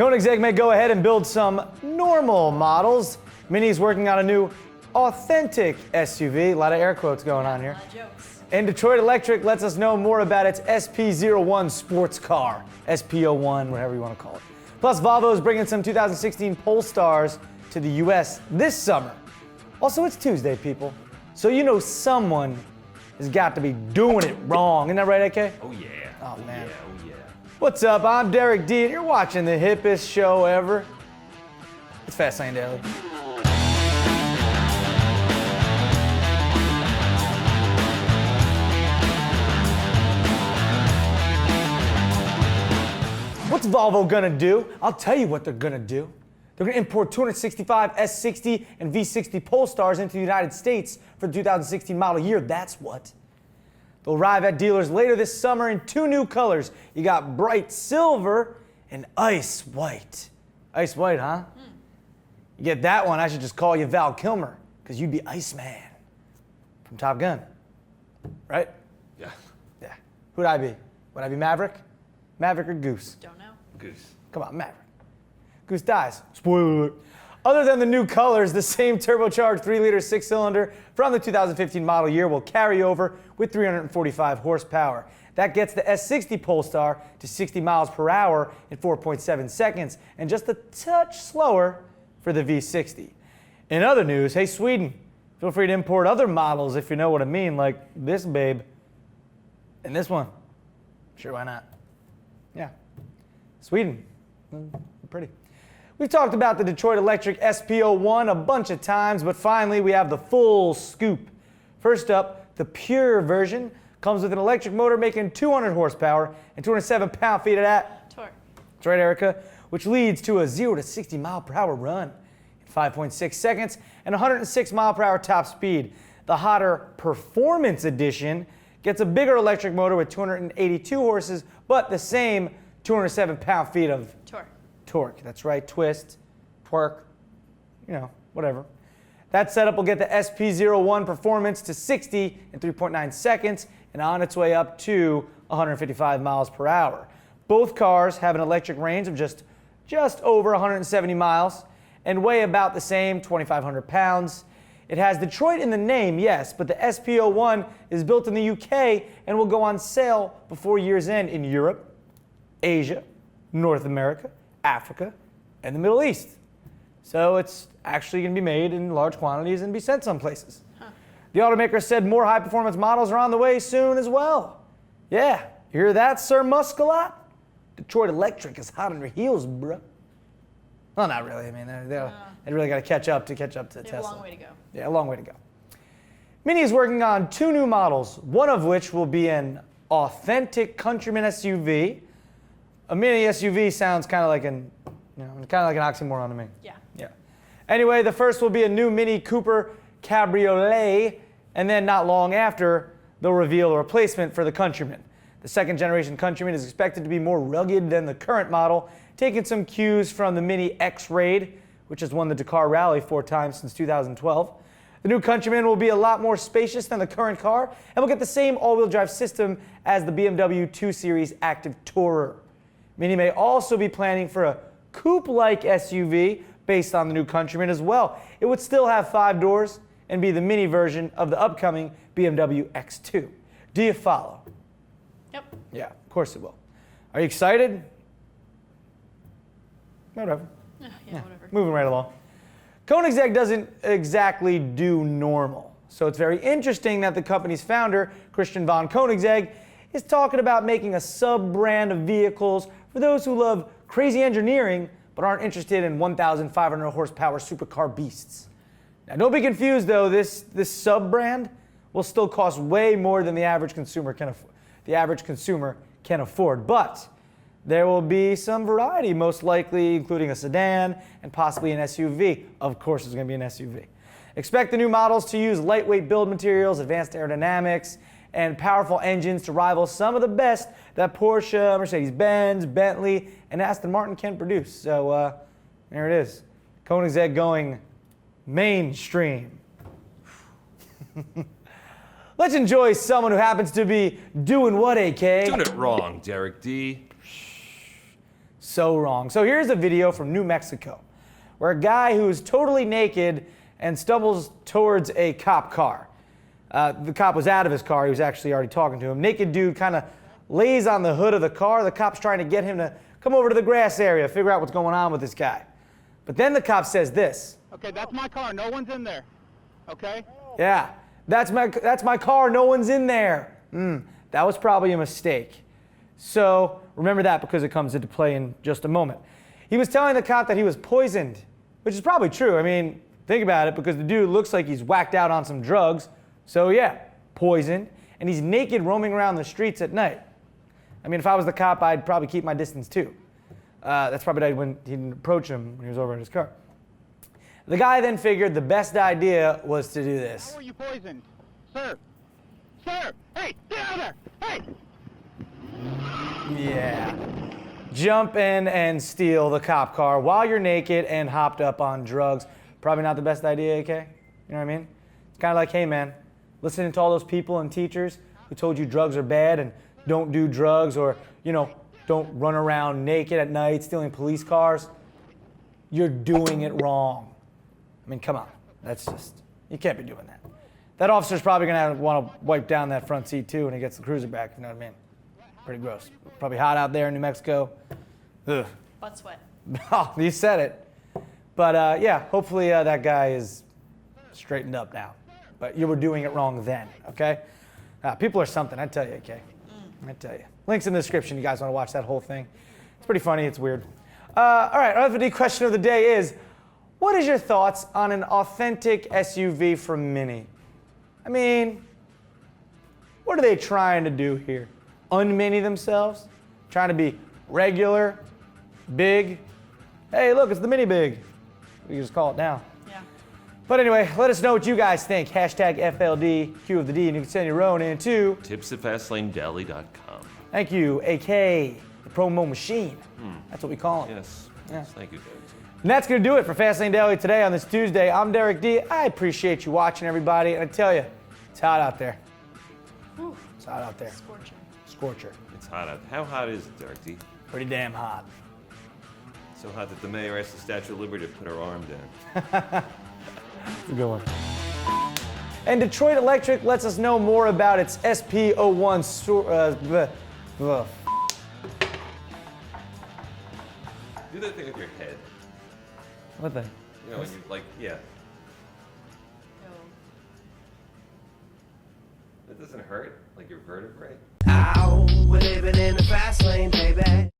Koenigsegg may go ahead and build some normal models. Mini's working on a new authentic SUV. A lot of air quotes going on here. And Detroit Electric lets us know more about its SP01 sports car. SP01, whatever you want to call it. Plus, Volvo is bringing some 2016 Polestars to the US this summer. Also, it's Tuesday, people. So you know someone has got to be doing it wrong. Isn't that right, AK? Oh, yeah. Oh, man. Yeah, oh, yeah. What's up? I'm Derek D, and you're watching the hippest show ever. It's Fast Lane Daily. What's Volvo gonna do? I'll tell you what they're gonna do. They're gonna import 265 S60 and V60 Polestars into the United States for the 2016 model year. That's what. They'll arrive at dealers later this summer in two new colors. You got bright silver and ice white. Ice white, huh? You get that one, I should just call you Val Kilmer, because you'd be Iceman from Top Gun. Right? Yeah. Yeah. Who'd I be? Would I be Maverick? Maverick or Goose? Don't know. Goose. Come on, Maverick. Goose dies. Spoiler alert. Other than the new colors, the same turbocharged 3-liter 6-cylinder from the 2015 model year will carry over with 345 horsepower. That gets the S60 Polestar to 60 miles per hour in 4.7 seconds, and just a touch slower for the V60. In other news, hey Sweden, feel free to import other models if you know what I mean, like this babe and this one. Sure, why not? Yeah. Sweden. Pretty. We've talked about the Detroit Electric SP01 a bunch of times, but finally we have the full scoop. First up, the pure version comes with an electric motor making 200 horsepower and 207 pound-feet of that. Torque. That's right, Erica. Which leads to a 0 to 60 mile per hour run in 5.6 seconds and 106 mile per hour top speed. The hotter Performance Edition gets a bigger electric motor with 282 horses, but the same 207 pound-feet of torque. That's right, twist, twerk, you know, whatever. That setup will get the SP01 performance to 60 in 3.9 seconds and on its way up to 155 miles per hour. Both cars have an electric range of just over 170 miles and weigh about the same, 2,500 pounds. It has Detroit in the name, yes, but the SP01 is built in the UK and will go on sale before year's end in Europe, Asia, North America, Africa, and the Middle East. So it's actually going to be made in large quantities and be sent some places. The automaker said more high-performance models are on the way soon as well. Yeah, you hear that, Sir Musculot? Detroit Electric is hot on your heels, bro. Well, not really. I mean, they really got to catch up to Tesla. They have a long way to go. Yeah, a long way to go. Mini is working on two new models, one of which will be an authentic Countryman SUV. A mini SUV sounds kind of like an oxymoron to me. Yeah. Yeah. Anyway, the first will be a new Mini Cooper Cabriolet, and then not long after, they'll reveal a replacement for the Countryman. The second generation Countryman is expected to be more rugged than the current model, taking some cues from the Mini X-Raid, which has won the Dakar Rally 4 times since 2012. The new Countryman will be a lot more spacious than the current car, and will get the same all-wheel drive system as the BMW 2 Series Active Tourer. Mini may also be planning for a coupe-like SUV based on the new Countryman as well. It would still have 5 doors and be the mini version of the upcoming BMW X2. Do you follow? Yep. Yeah, of course it will. Are you excited? Whatever. Yeah, whatever. Moving right along. Koenigsegg doesn't exactly do normal. So it's very interesting that the company's founder, Christian von Koenigsegg, is talking about making a sub-brand of vehicles for those who love crazy engineering but aren't interested in 1,500 horsepower supercar beasts. Now don't be confused though, this sub-brand will still cost way more than the average consumer can afford. But there will be some variety, most likely including a sedan and possibly an SUV. Of course it's going to be an SUV. Expect the new models to use lightweight build materials, advanced aerodynamics, and powerful engines to rival some of the best that Porsche, Mercedes-Benz, Bentley, and Aston Martin can produce. So there it is. Koenigsegg going mainstream. Let's enjoy someone who happens to be doing what, AK? Doing it wrong, Derek D. So wrong. So here's a video from New Mexico where a guy who is totally naked and stumbles towards a cop car. The cop was out of his car. He was actually already talking to him. Naked dude kind of lays on the hood of the car. The cop's trying to get him to come over to the grass area, figure out what's going on with this guy. But then the cop says this. Okay, that's my car. No one's in there. Okay? Yeah, that's my car. No one's in there. That was probably a mistake. So remember that because it comes into play in just a moment. He was telling the cop that he was poisoned, which is probably true. I mean, think about it, because the dude looks like he's whacked out on some drugs. So yeah, poisoned. And he's naked roaming around the streets at night. I mean, if I was the cop, I'd probably keep my distance too. That's probably when he didn't approach him when he was over in his car. The guy then figured the best idea was to do this. How are you poisoned? Sir! Sir! Hey! Get out of there! Hey! Yeah. Jump in and steal the cop car while you're naked and hopped up on drugs. Probably not the best idea, AK? You know what I mean? It's kind of like, hey man, listening to all those people and teachers who told you drugs are bad and don't do drugs, or, you know, don't run around naked at night stealing police cars. You're doing it wrong. I mean, come on. That's just, you can't be doing that. That officer's probably going to want to wipe down that front seat too when he gets the cruiser back, you know what I mean? Pretty gross. Probably hot out there in New Mexico. Ugh. Butt sweat. Oh, you said it. But yeah, hopefully that guy is straightened up now. But you were doing it wrong then, okay? People are something, I tell you, okay? I tell you. Links in the description. You guys want to watch that whole thing? It's pretty funny. It's weird. All right, our FD question of the day is, what is your thoughts on an authentic SUV from Mini? I mean, what are they trying to do here? Unmini themselves? Trying to be regular, big? Hey, look, it's the Mini Big. We can just call it now. Yeah. But anyway, let us know what you guys think. Hashtag FLD, Q of the D, and you can send your own in to tips@fastlanedeli.com. thank you, AK, the promo machine. That's what we call it. Yes. Yeah. Yes, thank you, guys. And that's going to do it for Fastlane Daily today on this Tuesday. I'm Derek D. I appreciate you watching, everybody. And I tell you, it's hot out there. Whew. It's hot out there. Scorching. Scorcher. It's hot out. How hot is it, Derek D? Pretty damn hot. So hot that the mayor asked the Statue of Liberty to put her arm down. It's a good one. And Detroit Electric lets us know more about its SP01 Do that thing with your head. What thing? You know, when you, like, yeah. No. It doesn't hurt, like your vertebrae. Ow, we're living in the fast lane, baby.